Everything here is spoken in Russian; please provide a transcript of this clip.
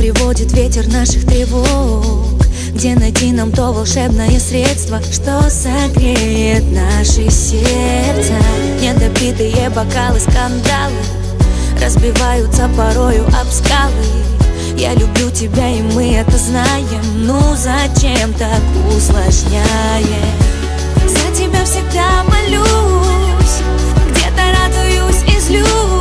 приводит ветер наших тревог? Где найти нам то волшебное средство, что согреет наши сердца? Недопитые бокалы, скандалы разбиваются порою об скалы. Я люблю тебя, и мы это знаем. Ну зачем так усложняем? За тебя всегда молюсь, где-то радуюсь и злюсь.